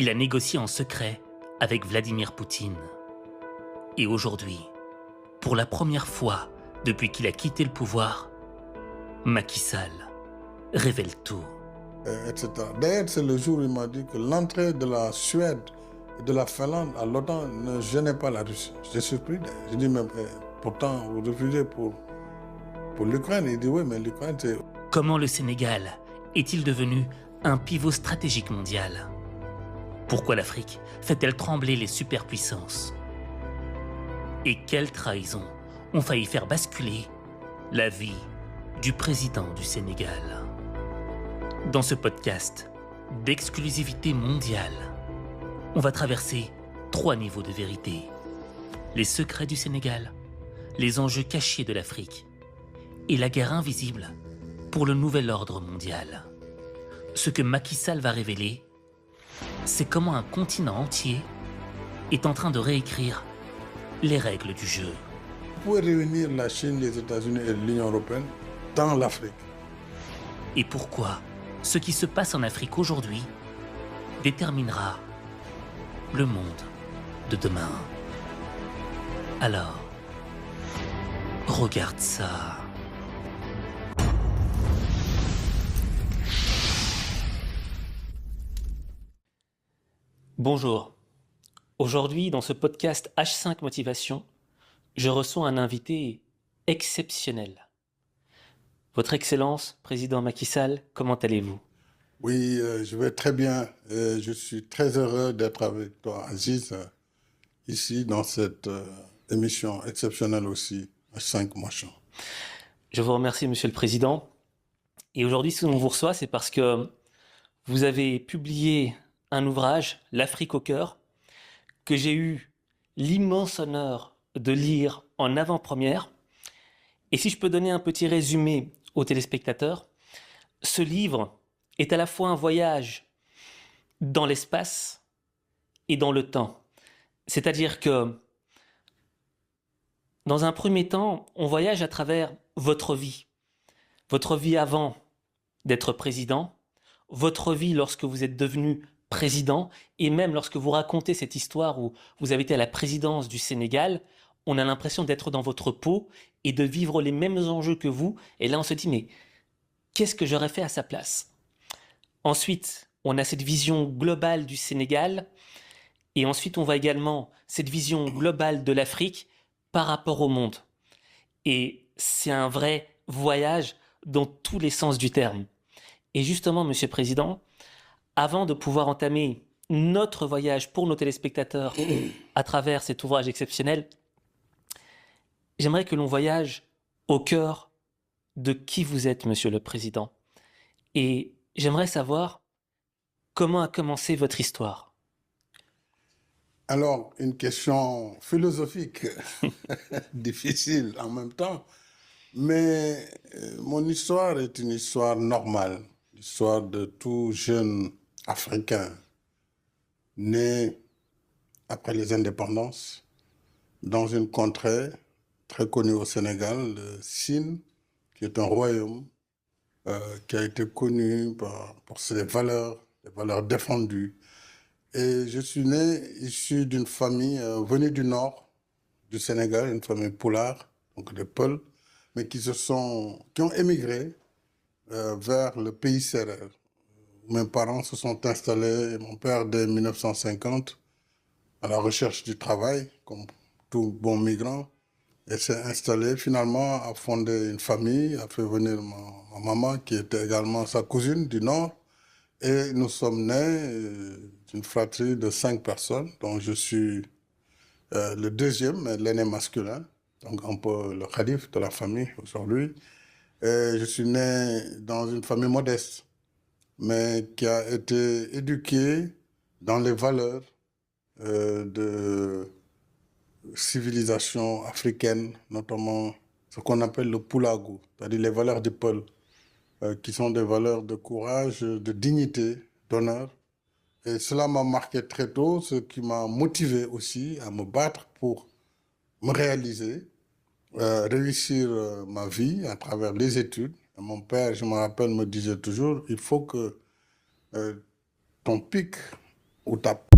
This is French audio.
Il a négocié en secret avec Vladimir Poutine. Et aujourd'hui, pour la première fois depuis qu'il a quitté le pouvoir, Macky Sall révèle tout. Etc. D'ailleurs, c'est le jour où il m'a dit que l'entrée de la Suède et de la Finlande à l'OTAN ne gênait pas la Russie. J'étais surpris. J'ai dit, mais pourtant, vous refusez pour l'Ukraine. Il dit, oui, mais l'Ukraine, c'est... Comment le Sénégal est-il devenu un pivot stratégique mondial? Pourquoi l'Afrique fait-elle trembler les superpuissances? Et quelles trahisons ont failli faire basculer la vie du président du Sénégal? Dans ce podcast d'exclusivité mondiale, on va traverser 3 niveaux de vérité. Les secrets du Sénégal, les enjeux cachés de l'Afrique et la guerre invisible pour le nouvel ordre mondial. Ce que Macky Sall va révéler, c'est comment un continent entier est en train de réécrire les règles du jeu. Vous pouvez réunir la Chine, les États-Unis et l'Union européenne dans l'Afrique. Et pourquoi ce qui se passe en Afrique aujourd'hui déterminera le monde de demain. Alors, regarde ça. Bonjour. Aujourd'hui, dans ce podcast H5 Motivation, je reçois un invité exceptionnel. Votre Excellence, Président Macky Sall, comment allez-vous? Oui, je vais très bien. Je suis très heureux d'être avec toi, Aziz, ici dans cette émission exceptionnelle aussi, H5 Motion. Je vous remercie, Monsieur le Président. Et aujourd'hui, si on vous reçoit, c'est parce que vous avez publié un ouvrage, L'Afrique au cœur, que j'ai eu l'immense honneur de lire en avant-première. Et si je peux donner un petit résumé aux téléspectateurs, ce livre est à la fois un voyage dans l'espace et dans le temps. C'est-à-dire que, dans un premier temps, on voyage à travers votre vie avant d'être président, votre vie lorsque vous êtes devenu président, et même lorsque vous racontez cette histoire où vous avez été à la présidence du Sénégal, on a l'impression d'être dans votre peau et de vivre les mêmes enjeux que vous. Et là, on se dit, mais qu'est-ce que j'aurais fait à sa place? Ensuite, on a cette vision globale du Sénégal. Et ensuite, on voit également cette vision globale de l'Afrique par rapport au monde. Et c'est un vrai voyage dans tous les sens du terme. Et justement, Monsieur le Président, avant de pouvoir entamer notre voyage pour nos téléspectateurs à travers cet ouvrage exceptionnel, j'aimerais que l'on voyage au cœur de qui vous êtes, Monsieur le Président. Et j'aimerais savoir comment a commencé votre histoire. Alors, une question philosophique, difficile en même temps, mais mon histoire est une histoire normale, l'histoire de tout jeune Africain né après les indépendances dans une contrée très connue au Sénégal, le Sine, qui est un royaume qui a été connu pour ses valeurs, les valeurs défendues. Et je suis né issu d'une famille venue du nord du Sénégal, une famille poulard, donc des Peuls, mais qui ont émigré vers le pays sérère. Mes parents se sont installés, mon père dès 1950, à la recherche du travail, comme tout bon migrant, et s'est installé finalement, a fondé une famille, a fait venir ma maman, qui était également sa cousine du nord, et nous sommes nés d'une fratrie de 5 personnes, dont je suis le deuxième, l'aîné masculin, donc un peu le khalif de la famille aujourd'hui. Et je suis né dans une famille modeste, mais qui a été éduquée dans les valeurs de civilisation africaine, notamment ce qu'on appelle le Pulagou, c'est-à-dire les valeurs des Peuls, qui sont des valeurs de courage, de dignité, d'honneur. Et cela m'a marqué très tôt, ce qui m'a motivé aussi à me battre pour me réaliser, réussir ma vie à travers les études. Et mon père, je me rappelle, me disait toujours, il faut que ton pic où tu as